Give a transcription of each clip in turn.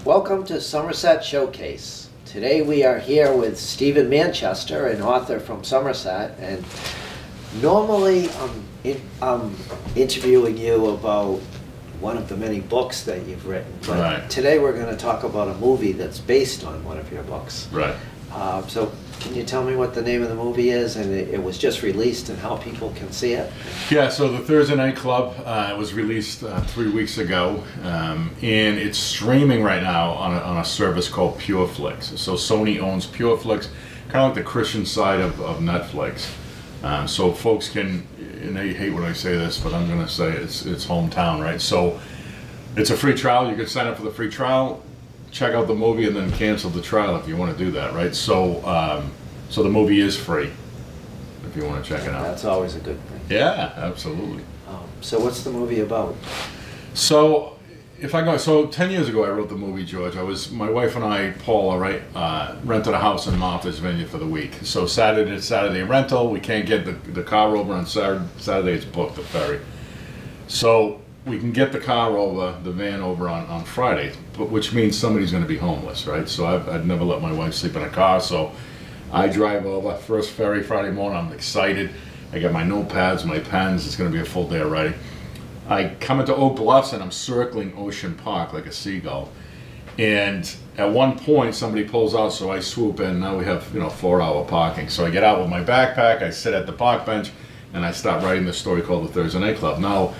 Welcome to Somerset Showcase. Today we are here with Stephen Manchester, an author from Somerset, and normally I'm interviewing you about one of the many books that you've written, but today we're going to talk about a movie that's based on one of your books. Right. So can you tell me what the name of the movie is, and it was just released, and how people can see it? Yeah, so the Thursday Night Club was released 3 weeks ago, and it's streaming right now on a service called PureFlix. So Sony owns PureFlix, kind of like the Christian side of Netflix. So folks can, and they hate when I say this, but I'm going to say it's hometown, right? So it's a free trial. You can sign up for the free trial, check out the movie, and then cancel the trial if you want to do that, right? So so the movie is free if you want to check it out. That's always a good thing. Yeah, absolutely. So what's the movie about? So so 10 years ago I wrote the movie, George. My wife and I, Paula, rented a house in Martha's Vineyard for the week. So Saturday rental, we can't get the car over on Saturday it's booked, the ferry. So we can get the car over, the van over on Friday, which means somebody's going to be homeless, right? So I'd never let my wife sleep in a car, so I drive over, first ferry Friday morning, I'm excited. I got my notepads, my pens, it's going to be a full day of writing. I come into Oak Bluffs and I'm circling Ocean Park like a seagull. And at one point somebody pulls out, so I swoop in. Now we have 4-hour parking. So I get out with my backpack, I sit at the park bench, and I start writing this story called The Thursday Night Club. Now,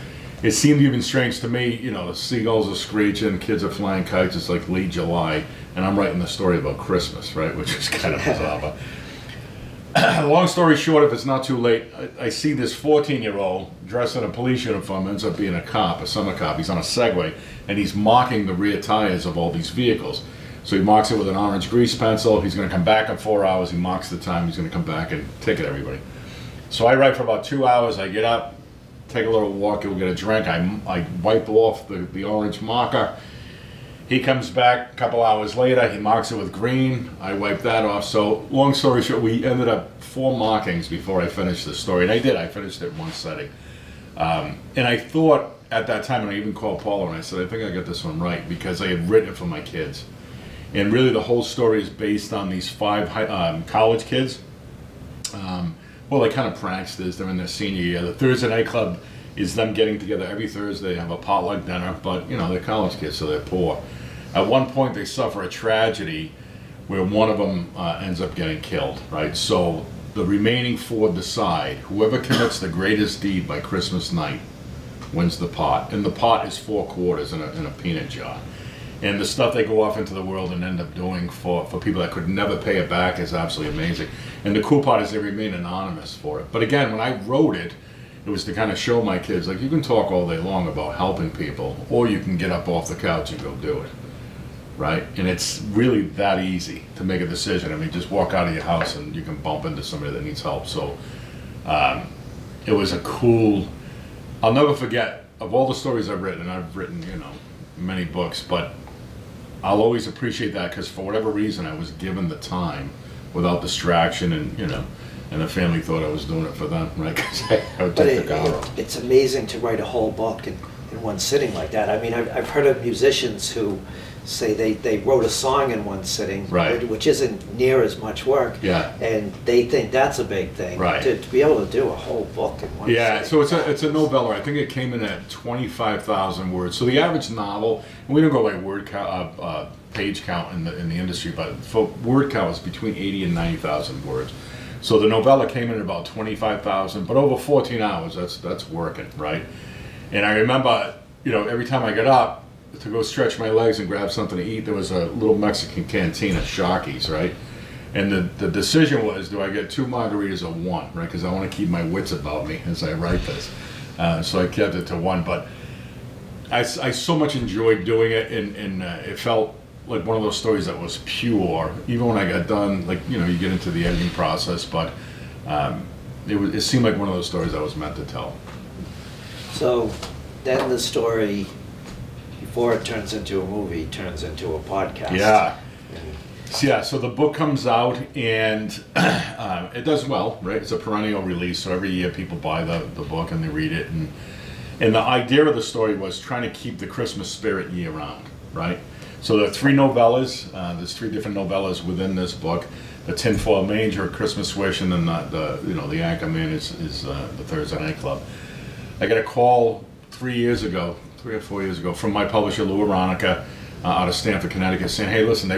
it seemed even strange to me, the seagulls are screeching, kids are flying kites, it's like late July, and I'm writing the story about Christmas, right, which is kind of bizarre. But long story short, if it's not too late, I see this 14-year-old dressed in a police uniform, ends up being a cop, a summer cop. He's on a Segway, and he's marking the rear tires of all these vehicles. So he marks it with an orange grease pencil. He's going to come back in 4 hours. He marks the time. He's going to come back and ticket everybody. So I write for about 2 hours. I get up, take a little walk, go get a drink. I wipe off the orange marker. He comes back a couple hours later, he marks it with green, I wipe that off. So long story short, we ended up 4 markings before I finished the story, and I finished it in one setting. And I thought at that time, and I even called Paula and I said, I think I got this one right, because I had written it for my kids. And really the whole story is based on these 5 college kids. Well, they're kind of pranksters, they're in their senior year. The Thursday Night Club is them getting together every Thursday, have a potluck dinner, but they're college kids, so they're poor. At one point they suffer a tragedy where one of them ends up getting killed, right? So the remaining 4 decide, whoever commits the greatest deed by Christmas night wins the pot. And the pot is 4 quarters in a peanut jar. And the stuff they go off into the world and end up doing for people that could never pay it back is absolutely amazing. And the cool part is they remain anonymous for it. But again, when I wrote it, it was to kind of show my kids, like, you can talk all day long about helping people, or you can get up off the couch and go do it, right? And it's really that easy to make a decision. I mean, just walk out of your house and you can bump into somebody that needs help. So it was a cool, I'll never forget, of all the stories I've written, and I've written, many books, but I'll always appreciate that because for whatever reason I was given the time without distraction, and and the family thought I was doing it for them, right? Because I would take the car off. It's amazing to write a whole book in one sitting like that. I mean, I've heard of musicians who say they wrote a song in one sitting, right, which isn't near as much work, and they think that's a big thing, right? To be able to do a whole book in one sitting. So it's a novella. I think it came in at 25,000 words. So the average novel, and we don't go by word count, page count in the industry, but for word count is between 80 and 90,000 words. So the novella came in at about 25,000, but over 14 hours, that's working, right? And I remember, every time I got up to go stretch my legs and grab something to eat, there was a little Mexican cantina, Sharky's, right? And the decision was, do I get 2 margaritas or 1, right? Because I want to keep my wits about me as I write this. So I kept it to 1, but I so much enjoyed doing it, and it felt like one of those stories that was pure. Even when I got done, you get into the editing process, but it seemed like one of those stories I was meant to tell. So then the story, before it turns into a movie, turns into a podcast. Yeah. So the book comes out, and it does well, right? It's a perennial release, so every year people buy the book and they read it, and the idea of the story was trying to keep the Christmas spirit year round, right? So there are 3 novellas. There's 3 different novellas within this book. The Tinfoil Manger, Christmas Wish, and then the Anchorman is the Thursday Night Club. I got a call 3 or 4 years ago, from my publisher Lou Aronica out of Stamford, Connecticut, saying, "Hey, listen,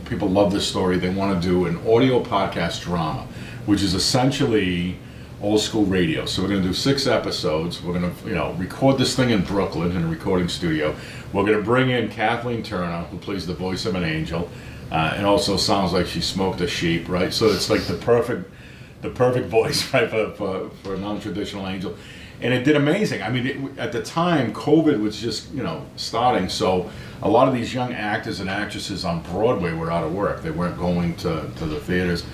people love this story. They want to do an audio podcast drama, which is essentially old school radio. So we're going to do 6 episodes. We're going to record this thing in Brooklyn in a recording studio. We're going to bring in Kathleen Turner, who plays the voice of an angel, and also sounds like she smoked a sheep, right? So it's like the perfect voice, right, for a non-traditional angel." And it did amazing. I mean, at the time, COVID was just, starting. So a lot of these young actors and actresses on Broadway were out of work. They weren't going to the theaters.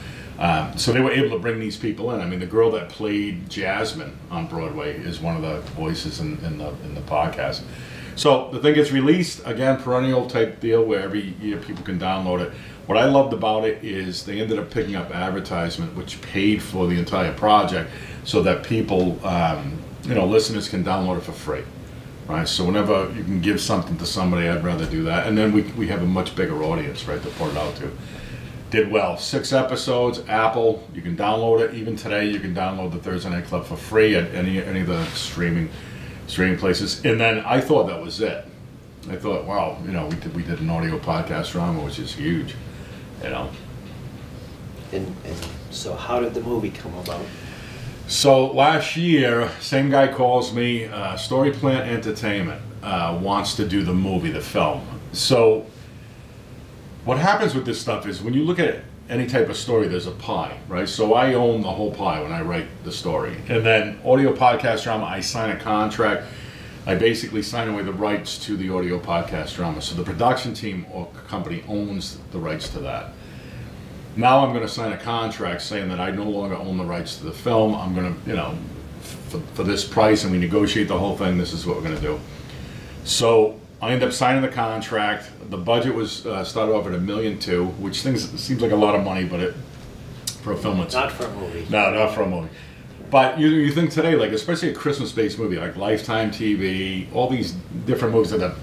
So they were able to bring these people in. I mean, the girl that played Jasmine on Broadway is one of the voices in the podcast. So the thing gets released, again, perennial type deal where every year people can download it. What I loved about it is they ended up picking up advertisement, which paid for the entire project, so that people, listeners can download it for free, right? So whenever you can give something to somebody, I'd rather do that. And then we have a much bigger audience, right, to put it out to. Did well. 6 episodes, Apple, you can download it. Even today, you can download the Thursday Night Club for free at any of the streaming places. And then I thought that was it. I thought, wow, we did an audio podcast drama, which is huge, And so how did the movie come about? So last year, same guy calls me, Story Plant Entertainment wants to do the movie, the film. So what happens with this stuff is when you look at any type of story, there's a pie, right? So I own the whole pie when I write the story. And then audio podcast drama, I sign a contract. I basically sign away the rights to the audio podcast drama. So the production team or company owns the rights to that. Now I'm going to sign a contract saying that I no longer own the rights to the film. I'm going to, for this price, and we negotiate the whole thing, this is what we're going to do. So I end up signing the contract. The budget was started off at $1.2 million, which seems like a lot of money, but for a film, it's not for a movie. No, not for a movie. But you think today, like especially a Christmas-based movie like Lifetime TV, all these different movies that are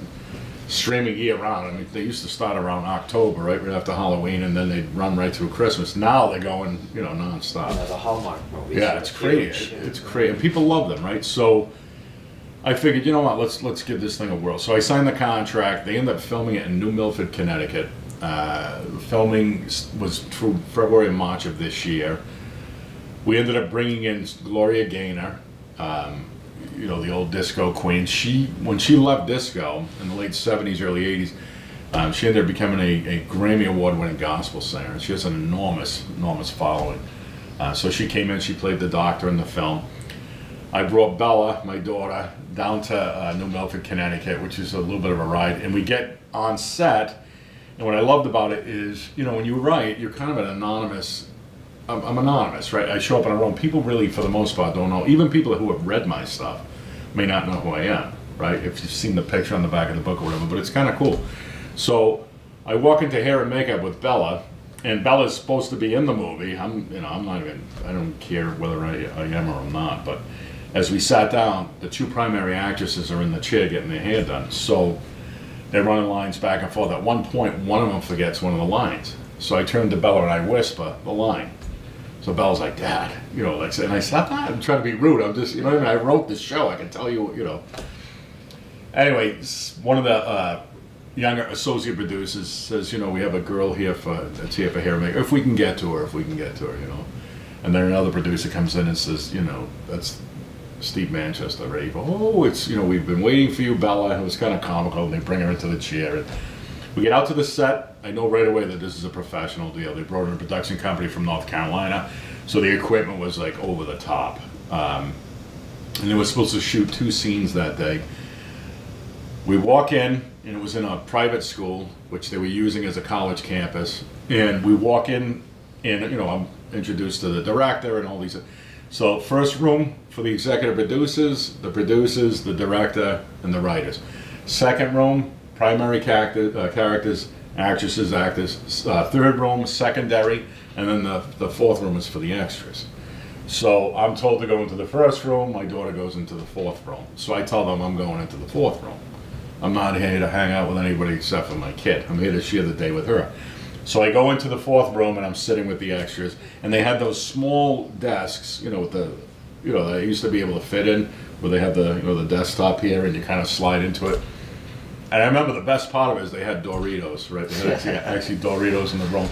streaming year-round. I mean, they used to start around October, right after Halloween, and then they'd run right through Christmas. Now they're going, nonstop. Yeah, the Hallmark movies. Yeah, it's crazy. It's crazy, and people love them, right? So I figured, you know what, let's give this thing a whirl. So I signed the contract. They ended up filming it in New Milford, Connecticut. Filming was through February and March of this year. We ended up bringing in Gloria Gaynor, the old disco queen. When she left disco in the late 70s, early 80s, she ended up becoming a Grammy Award-winning gospel singer. She has an enormous following. So she came in, she played the doctor in the film. I brought Bella, my daughter, down to New Milford, Connecticut, which is a little bit of a ride. And we get on set, and what I loved about it is, when you write, you're kind of an anonymous. I'm anonymous, right? I show up in a room. People really, for the most part, don't know. Even people who have read my stuff may not know who I am, right? If you've seen the picture on the back of the book or whatever, but it's kind of cool. So I walk into hair and makeup with Bella, and Bella's supposed to be in the movie. I don't care whether I am or I'm not, but as we sat down, the 2 primary actresses are in the chair getting their hair done. So they're running lines back and forth. At one point, one of them forgets one of the lines. So I turn to Bella and I whisper the line. So Bella's like, "Dad," and I said, "I'm trying to be rude. I'm just, I wrote this show. I can tell you, Anyway, one of the younger associate producers says, we have a girl here that's here for hair and makeup. If we can get to her, And then another producer comes in and says, that's Steve Manchester, right? "Oh, it's, we've been waiting for you, Bella." It was kind of comical, and they bring her into the chair. And we get out to the set. I know right away that this is a professional deal. They brought in a production company from North Carolina, so the equipment was like over the top. And they were supposed to shoot 2 scenes that day. We walk in, and it was in a private school, which they were using as a college campus. And we walk in, and I'm introduced to the director and all these. So first room for the executive producers, the director, and the writers. Second room, primary characters, actresses, actors. Third room, secondary, and then the 4th room is for the extras. So I'm told to go into the first room. My daughter goes into the 4th room. So I tell them I'm going into the 4th room. I'm not here to hang out with anybody except for my kid. I'm here to share the day with her. So I go into the fourth room and I'm sitting with the extras, and they had those small desks, you know, with the, you know, that I used to be able to fit in, where they have the, you know, the desktop here and you kind of slide into it. And I remember the best part of it is they had Doritos, right? They had actually Doritos in the room.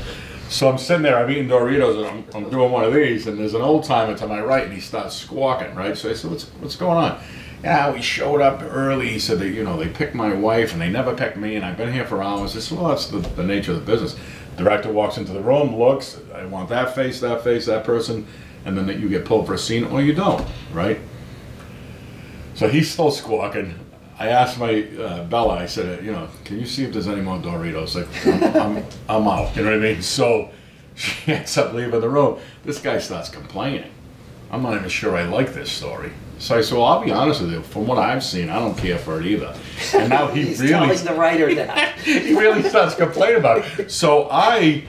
So I'm sitting there, I'm eating Doritos, and I'm doing one of these, and there's an old timer to my right, and he starts squawking, right? So I said, what's going on? Yeah, we showed up early. He said, you know, they picked my wife, and they never picked me, and I've been here for hours. I said, well, that's the nature of the business. Director walks into the room, looks, I want that face, that person, and then you get pulled for a scene, or you don't, right? So he's still squawking. I asked my Bella, I said, you know, can you see if there's any more Doritos? Like, I'm out, you know what I mean? So she ends up leaving the room. This guy starts complaining. I'm not even sure I like this story. So I said, well, I'll be honest with you, from what I've seen, I don't care for it either. And now He's telling the writer that. he really starts complaining about it. So I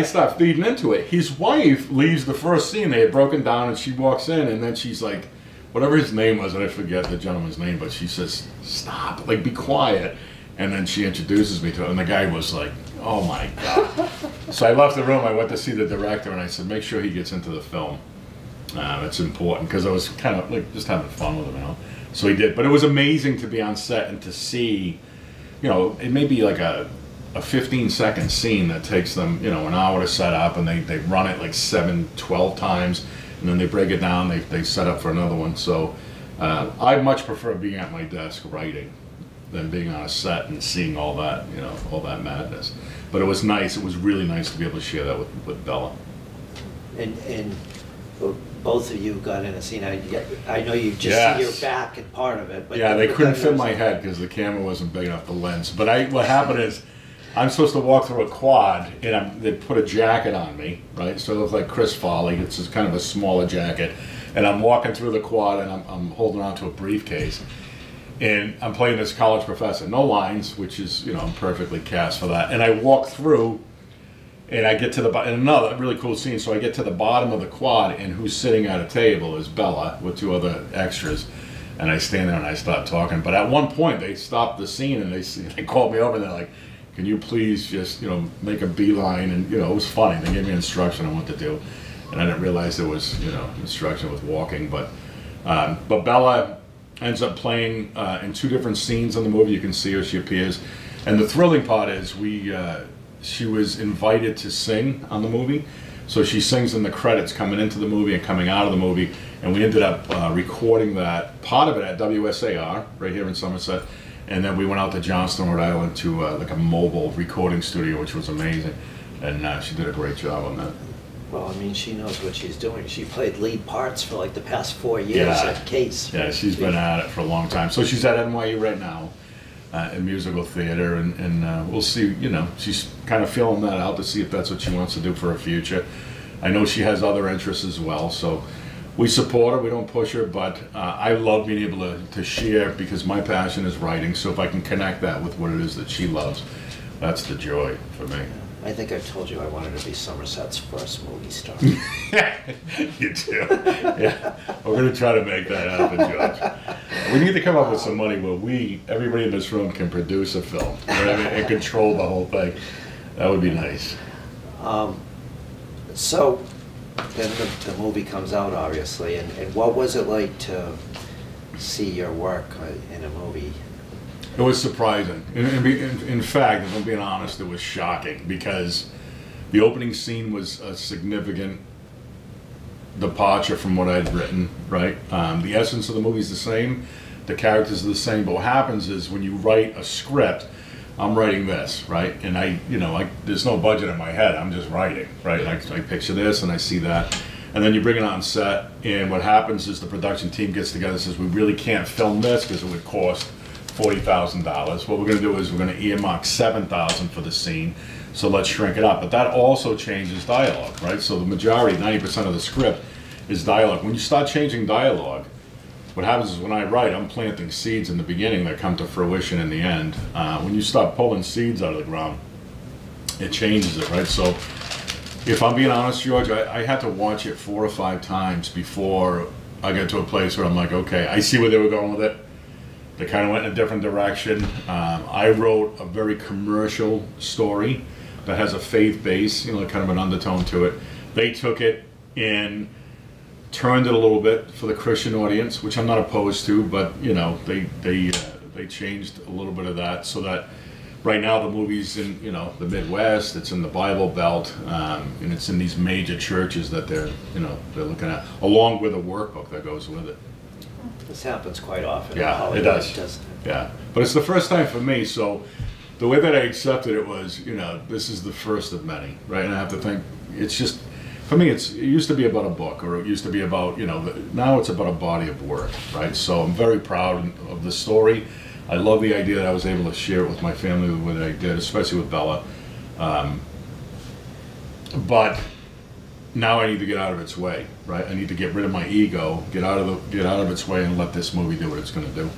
start feeding into it. His wife leaves the first scene. They had broken down, and she walks in, and then she's like, whatever his name was, and I forget the gentleman's name, but she says, stop, like, be quiet. And then she introduces me to it, and the guy was like, oh my God. So I left the room, I went to see the director, and I said, make sure he gets into the film. It's important, because I was kind of like just having fun with him, you know. So he did, but it was amazing to be on set and to see, you know, it may be like a 15-second scene that takes them, you know, an hour to set up, and they run it like 12 times. And then they break it down, they set up for another one. So I much prefer being at my desk writing than being on a set and seeing all that, you know, all that madness. But it was nice, it was really nice to be able to share that with Bella. And both of you got in a scene. I know you just see your back and part of it. But yeah, they couldn't fit my head because the camera wasn't big enough, the lens. But what happened is, I'm supposed to walk through a quad, and they put a jacket on me, right? So it looks like Chris Farley. It's just kind of a smaller jacket. And I'm walking through the quad, and I'm holding on to a briefcase. And I'm playing this college professor. No lines, which is, you know, I'm perfectly cast for that. And I walk through, and I get to the bottom, and another really cool scene. So I get to the bottom of the quad, and who's sitting at a table is Bella with two other extras. And I stand there, and I start talking. But at one point, they stopped the scene, and they called me over, and they're like, can you please just, you know, make a beeline? And, you know, it was funny. They gave me instruction on what to do. And I didn't realize there was, you know, instruction with walking. But Bella ends up playing in two different scenes in the movie. You can see her, she appears. And the thrilling part is she was invited to sing on the movie. So she sings in the credits coming into the movie and coming out of the movie. And we ended up recording that, part of it at WSAR, right here in Somerset. And then we went out to Johnston, Rhode Island, to like a mobile recording studio, which was amazing. And she did a great job on that. Well, I mean, she knows what she's doing. She played lead parts for like the past 4 years at Case. Yeah, she's been at it for a long time. So she's at NYU right now in musical theater, and we'll see, you know, she's kind of feeling that out to see if that's what she wants to do for her future. I know she has other interests as well, so we support her, we don't push her, but I love being able to share, because my passion is writing, so if I can connect that with what it is that she loves, that's the joy for me. I think I told you I wanted to be Somerset's first movie star. You do. Yeah, we're going to try to make that happen, George. We need to come up with some money where everybody in this room can produce a film, right? And control the whole thing. That would be nice. So then the movie comes out, obviously, and what was it like to see your work in a movie? It was surprising. In fact, if I'm being honest, it was shocking, because the opening scene was a significant departure from what I'd written, right? The essence of the movie is the same, the characters are the same, but what happens is when you write a script, I'm writing this, right? And there's no budget in my head, I'm just writing, right? I picture this and I see that. And then you bring it on set, and what happens is the production team gets together and says, we really can't film this because it would cost $40,000. What we're going to do is we're going to earmark $7,000 for the scene, so let's shrink it up. But that also changes dialogue, right? So the majority, 90% of the script is dialogue. When you start changing dialogue, what happens is when I write, I'm planting seeds in the beginning that come to fruition in the end. When you start pulling seeds out of the ground, it changes it, right? So if I'm being honest, George, I had to watch it 4 or 5 times before I got to a place where I'm like, okay, I see where they were going with it. They kind of went in a different direction. I wrote a very commercial story that has a faith base, you know, kind of an undertone to it. They took it and turned it a little bit for the Christian audience, which I'm not opposed to, but you know, they changed a little bit of that so that right now the movie's in, you know, the Midwest, it's in the Bible Belt, and it's in these major churches that they're looking at, along with a workbook that goes with it. This happens quite often. Yeah, it does. Doesn't it? Yeah, but it's the first time for me, so the way that I accepted it was, you know, this is the first of many, right? And I have to think, it's just, for me, it used to be about a book, or it used to be about, you know, now it's about a body of work, right? So I'm very proud of the story. I love the idea that I was able to share it with my family when I did, especially with Bella. But now I need to get out of its way, right? I need to get rid of my ego, get out of its way, and let this movie do what it's going to do.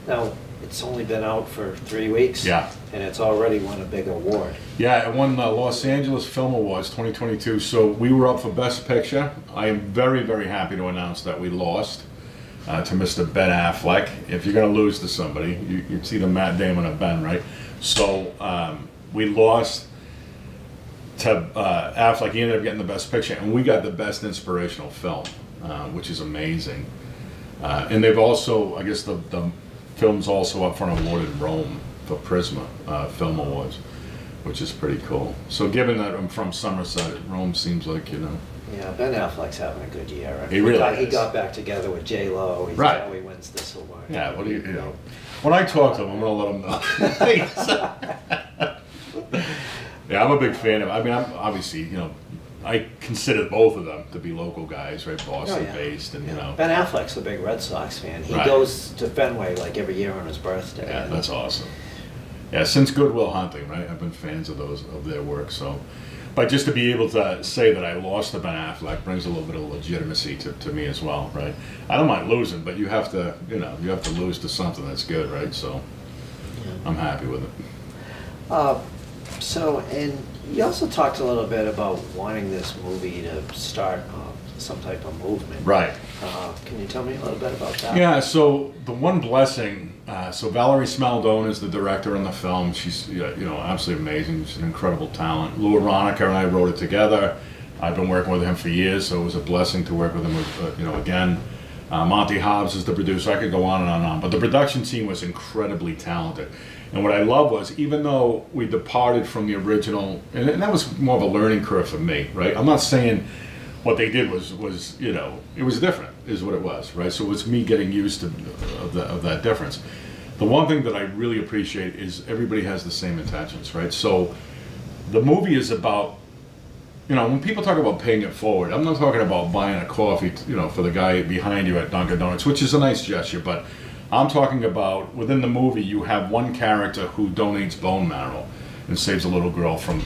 Now, it's only been out for 3 weeks. Yeah. And it's already won a big award. Yeah, it won the Los Angeles Film Awards 2022. So we were up for Best Picture. I am very, very happy to announce that we lost to Mr. Ben Affleck. If you're going to lose to somebody, it's either Matt Damon or Ben, right? So we lost to Affleck. He ended up getting the Best Picture, and we got the Best Inspirational Film, which is amazing. And they've also, I guess the film's also up for an award in Rome for Prisma Film Awards, which is pretty cool. So given that I'm from Somerset, Rome seems like, you know. Yeah, Ben Affleck's having a good year. He really is. He got back together with J-Lo. He's right. How he wins this award. Yeah, what do you know? When I talk to him, I'm going to let him know. Yeah, I'm a big fan of, I mean, I'm obviously, you know, I consider both of them to be local guys, right? Boston-based, and you know. Ben Affleck's a big Red Sox fan. He right. goes to Fenway like every year on his birthday. Yeah, that's awesome. Yeah, since Good Will Hunting, right? I've been fans of their work. So, but just to be able to say that I lost to Ben Affleck brings a little bit of legitimacy to me as well, right? I don't mind losing, but you have to, you know, you have to lose to something that's good, right? So, yeah. I'm happy with it. So, and you also talked a little bit about wanting this movie to start some type of movement. Right. Can you tell me a little bit about that? Yeah, so the one blessing, so Valerie Smaldone is the director in the film. She's, you know, absolutely amazing. She's an incredible talent. Lou Aronica and I wrote it together. I've been working with him for years, so it was a blessing to work with him, you know, again. Monty Hobbs is the producer. I could go on and on and on. But the production team was incredibly talented. And what I love was, even though we departed from the original, and that was more of a learning curve for me, right? I'm not saying what they did was you know, it was different, is what it was, right? So it was me getting used to of that difference. The one thing that I really appreciate is everybody has the same intentions, right? So the movie is about, you know, when people talk about paying it forward, I'm not talking about buying a coffee, you know, for the guy behind you at Dunkin' Donuts, which is a nice gesture, but I'm talking about, within the movie, you have one character who donates bone marrow and saves a little girl from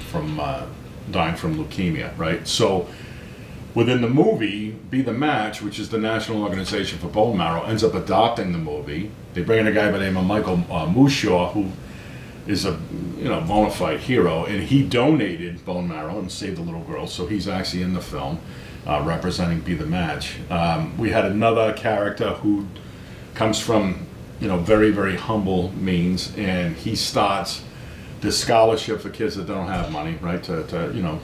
dying from leukemia, right? So within the movie, Be the Match, which is the National Organization for Bone Marrow, ends up adopting the movie. They bring in a guy by the name of Michael Mushaw, who is a, you know, bona fide hero, and he donated bone marrow and saved a little girl, so he's actually in the film representing Be the Match. We had another character who comes from, you know, very, very humble means, and he starts this scholarship for kids that don't have money, right, to you know,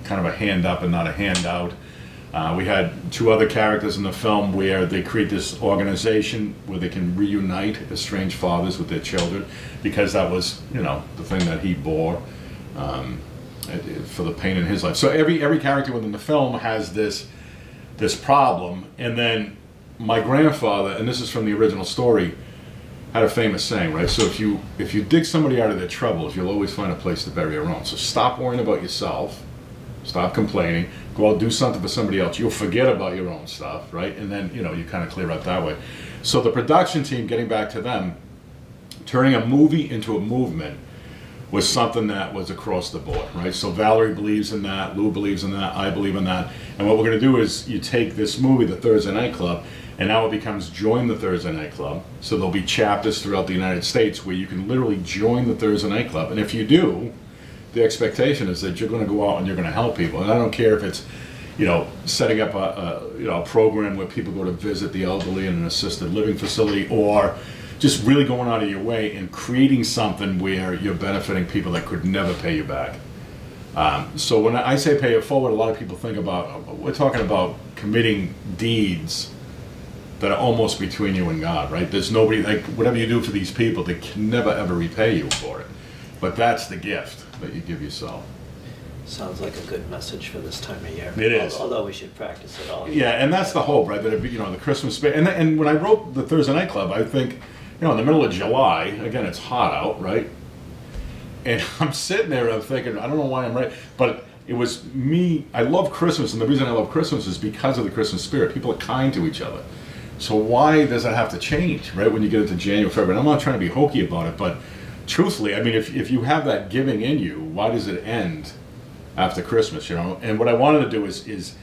kind of a hand up and not a handout. We had two other characters in the film where they create this organization where they can reunite estranged fathers with their children, because that was, you know, the thing that he bore for the pain in his life. So every character within the film has this problem, and then my grandfather, and this is from the original story, had a famous saying, right? So if you dig somebody out of their troubles, you'll always find a place to bury your own. So stop worrying about yourself, stop complaining, go out, do something for somebody else. You'll forget about your own stuff, right? And then, you know, you kind of clear out that way. So the production team, getting back to them, turning a movie into a movement was something that was across the board, right? So Valerie believes in that, Lou believes in that, I believe in that. And what we're going to do is you take this movie, The Thursday Night Club, and now it becomes Join the Thursday Night Club. So there'll be chapters throughout the United States where you can literally join the Thursday Night Club. And if you do, the expectation is that you're going to go out and you're going to help people. And I don't care if it's, you know, setting up a program where people go to visit the elderly in an assisted living facility, or just really going out of your way and creating something where you're benefiting people that could never pay you back. So when I say pay it forward, a lot of people think about, we're talking about committing deeds that are almost between you and God, right? There's nobody, like, whatever you do for these people, they can never ever repay you for it. But that's the gift that you give yourself. Sounds like a good message for this time of year. It is. Although we should practice it all. Yeah, and that's the hope, right? That it be, you know, the Christmas spirit. And when I wrote the Thursday Night Club, I think, you know, in the middle of July, again, it's hot out, right? And I'm sitting there, I'm thinking, I don't know why I'm right, but it was me. I love Christmas, and the reason I love Christmas is because of the Christmas spirit. People are kind to each other. So why does that have to change, right, when you get into January, February? And I'm not trying to be hokey about it, but truthfully, I mean, if you have that giving in you, why does it end after Christmas, you know? And what I wanted to do is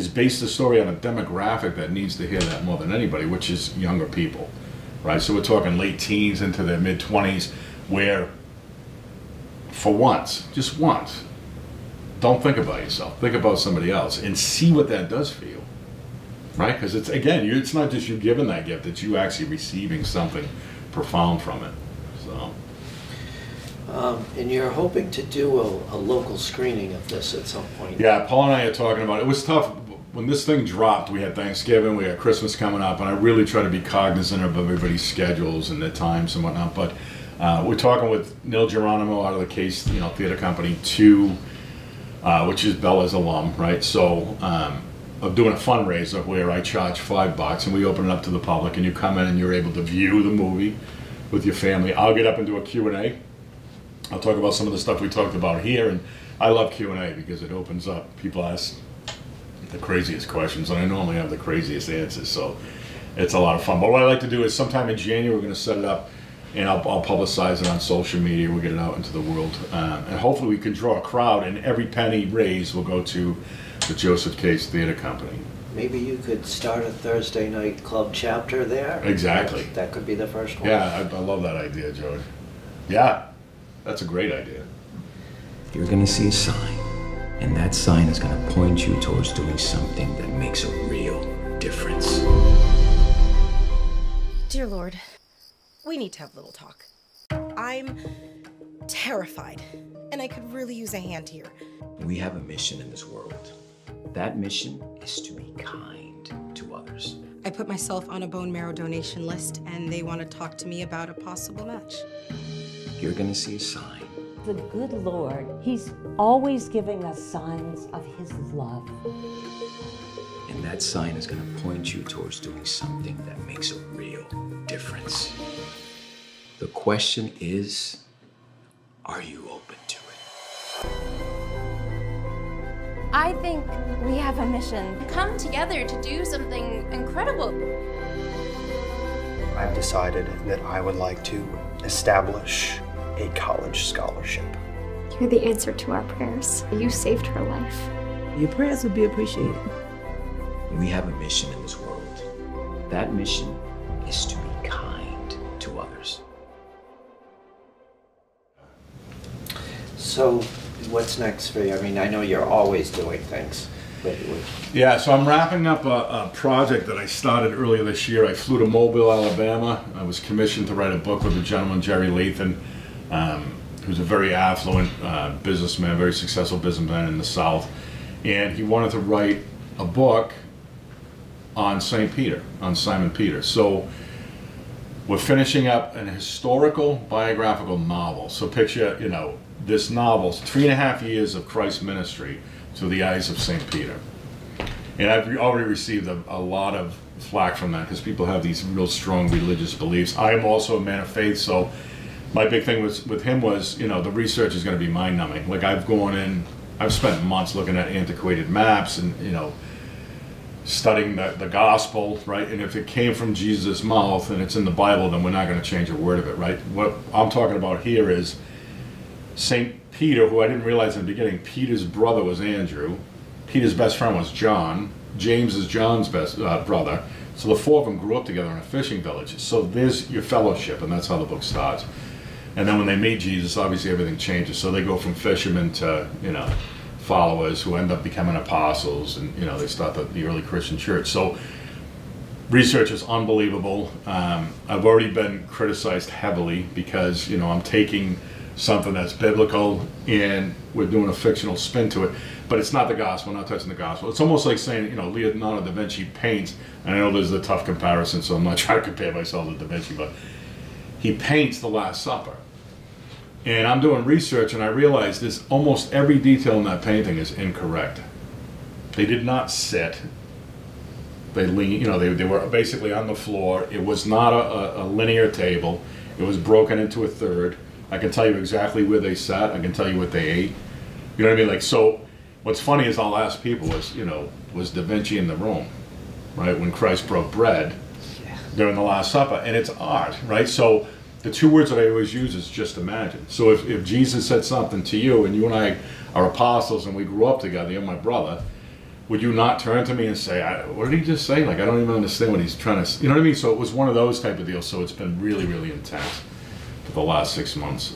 base the story on a demographic that needs to hear that more than anybody, which is younger people, right? So we're talking late teens into their mid-20s, where for once, just once, don't think about yourself, think about somebody else, and see what that does for you. Right, because it's, again, it's not just you giving that gift; it's you actually receiving something profound from it. So, and you're hoping to do a local screening of this at some point. yeah, Paul and I are talking about it. It was tough when this thing dropped. We had Thanksgiving, we had Christmas coming up, and I really try to be cognizant of everybody's schedules and their times and whatnot. But we're talking with Neil Geronimo out of the Case, you know, Theater Company, which is Bella's alum, right? So. Of doing a fundraiser where I charge $5 and we open it up to the public, and you come in and you're able to view the movie with your family. I'll get up and do a Q&A. I'll talk about some of the stuff we talked about here, and I love Q&A because it opens up. People ask the craziest questions, and I normally have the craziest answers, so it's a lot of fun. But what I like to do is sometime in January we're going to set it up, and I'll publicize it on social media. We'll get it out into the world, and hopefully we can draw a crowd, and every penny raised will go to the Joseph Case Theater Company. Maybe you could start a Thursday Night Club chapter there. Exactly. That could be the first one. Yeah, I love that idea, George. Yeah, that's a great idea. You're gonna see a sign, and that sign is gonna point you towards doing something that makes a real difference. Dear Lord, we need to have a little talk. I'm terrified, and I could really use a hand here. We have a mission in this world. That mission is to be kind to others. I put myself on a bone marrow donation list, and they want to talk to me about a possible match. You're gonna see a sign. The good Lord, He's always giving us signs of His love. And that sign is gonna point you towards doing something that makes a real difference. The question is, are you open to it? I think we have a mission. Come together to do something incredible. I've decided that I would like to establish a college scholarship. You're the answer to our prayers. You saved her life. Your prayers would be appreciated. We have a mission in this world. That mission is to be kind to others. So, what's next for you? I mean, I know you're always doing things. But yeah, so I'm wrapping up a project that I started earlier this year. I flew to Mobile, Alabama. I was commissioned to write a book with a gentleman, Jerry Lathan, who's a very affluent businessman, very successful businessman in the South. And he wanted to write a book on St. Peter, on Simon Peter. So we're finishing up an historical biographical novel. So picture, you know, this novel, 3.5 years of Christ's ministry through the eyes of St. Peter. And I've already received a lot of flack from that because people have these real strong religious beliefs. I am also a man of faith, so my big thing with him was, you know, the research is going to be mind-numbing. Like I've spent months looking at antiquated maps and, you know, studying the gospel, right? And if it came from Jesus' mouth and it's in the Bible, then we're not going to change a word of it, right? What I'm talking about here is St. Peter, who I didn't realize in the beginning, Peter's brother was Andrew. Peter's best friend was John. James is John's best brother. So the four of them grew up together in a fishing village. So there's your fellowship, and that's how the book starts. And then when they meet Jesus, obviously everything changes. So they go from fishermen to, you know, followers who end up becoming apostles, and, you know, they start the early Christian church. So research is unbelievable. I've already been criticized heavily because, you know, I'm taking something that's biblical and we're doing a fictional spin to it, but it's not the gospel, not touching the gospel. It's almost like saying, you know, Leonardo da Vinci paints, and I know there's a tough comparison, so I'm not trying to compare myself to da Vinci, but he paints the Last Supper. And I'm doing research and I realize this, almost every detail in that painting is incorrect. They did not sit. They lean, you know, they were basically on the floor. It was not a linear table. It was broken into a third. I can tell you exactly where they sat. I can tell you what they ate. You know what I mean? Like, so what's funny is I'll ask people was, you know, was Da Vinci in the room, right? When Christ broke bread during the Last Supper, and it's art, right? So the two words that I always use is just imagine. So if Jesus said something to you and you and I are apostles and we grew up together, you're my brother, would you not turn to me and say, what did he just say? Like, I don't even understand what he's trying to, you know what I mean? So it was one of those type of deals. So it's been really, really intense for the last 6 months.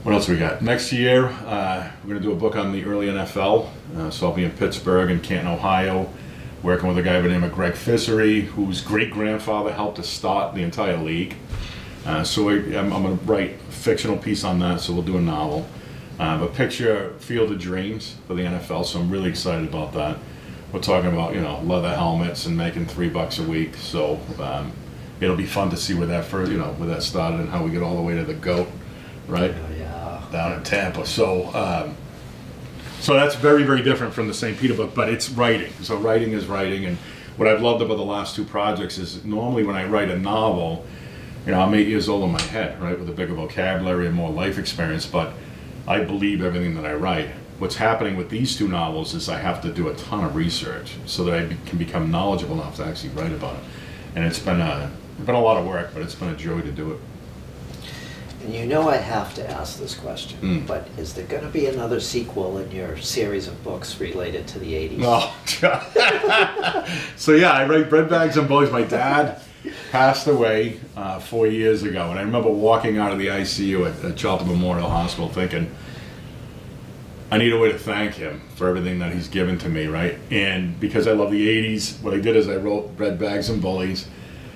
What else we got? Next year, we're going to do a book on the early NFL. So I'll be in Pittsburgh and Canton, Ohio, working with a guy by the name of Greg Fissery, whose great-grandfather helped to start the entire league. So I'm going to write a fictional piece on that, so we'll do a novel. But picture Field of Dreams for the NFL, so I'm really excited about that. We're talking about, you know, leather helmets and making $3 a week, so it'll be fun to see where that first, you know, where that started and how we get all the way to the GOAT, right? Yeah. Down in Tampa. So, so that's very, very different from the St. Peter book, but it's writing. So writing is writing, and what I've loved about the last two projects is normally when I write a novel, you know, I'm 8 years old in my head, right, with a bigger vocabulary and more life experience, but I believe everything that I write. What's happening with these two novels is I have to do a ton of research so that I can become knowledgeable enough to actually write about it. And it's been a lot of work, but it's been a joy to do it. And you know I have to ask this question, but is there going to be another sequel in your series of books related to the 80s? Oh, so yeah, I write Bread Bags and Bullies. My dad passed away 4 years ago, and I remember walking out of the ICU at Charlton Memorial Hospital thinking, I need a way to thank him for everything that he's given to me, right? And because I love the 80s, what I did is I wrote Bread Bags and Bullies,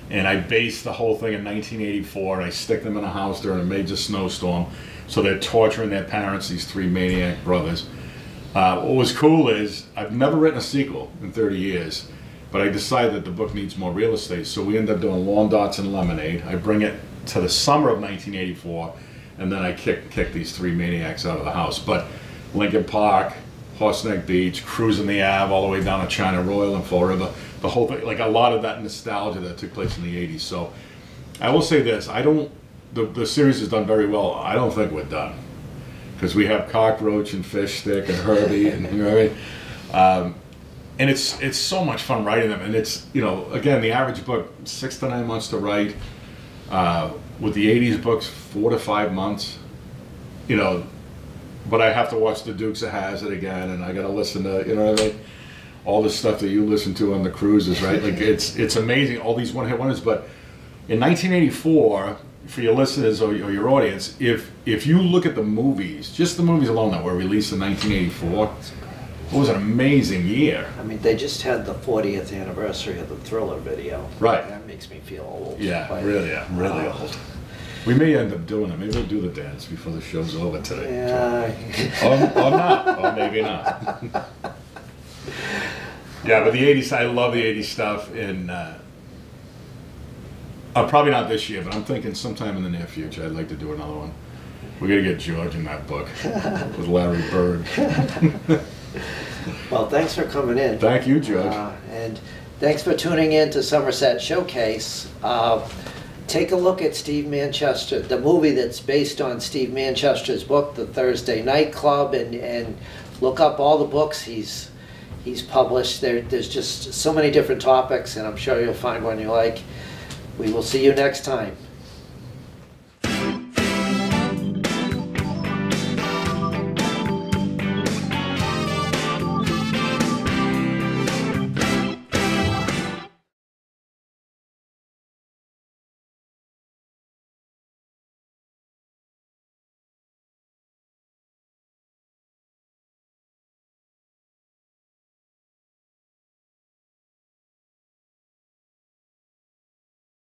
and I based the whole thing in 1984, and I stick them in a house during a major snowstorm, so they're torturing their parents, these three maniac brothers. What was cool is I've never written a sequel in 30 years, but I decided that the book needs more real estate, so we end up doing Lawn Darts and Lemonade. I bring it to the summer of 1984, and then I kick these three maniacs out of the house. But Lincoln Park, Horseneck Beach, cruising the Ave all the way down to China Royal and Fall River, the whole thing, like a lot of that nostalgia that took place in the 80s. So I will say this, the series has done very well. I don't think we're done, because we have Cockroach and Fish Stick and Herbie, and you know what I mean? And it's so much fun writing them, and it's, you know, again, the average book, 6 to 9 months to write. With the 80s books, 4 to 5 months, you know, but I have to watch the Dukes of Hazzard again, and I got to listen to, you know what I mean, all the stuff that you listen to on the cruises, right? Like it's amazing, all these one-hit wonders. But in 1984, for your listeners or your audience, if you look at the movies, just the movies alone that were released in 1984, it was an amazing year. I mean, they just had the 40th anniversary of the Thriller video. Right. That makes me feel old. Yeah, but, really old. We may end up doing it. Maybe we'll do the dance before the show's over today. Yeah. Or not. Or maybe not. Yeah, but the 80s, I love the 80s stuff. And probably not this year, but I'm thinking sometime in the near future I'd like to do another one. We got to get George in that book with Larry Bird. Well, thanks for coming in. Thank you, George. And thanks for tuning in to Somerset Showcase. Take a look at Steve Manchester, the movie that's based on Steve Manchester's book, The Thursday Night Club, and look up all the books he's published. There's just so many different topics, and I'm sure you'll find one you like. We will see you next time.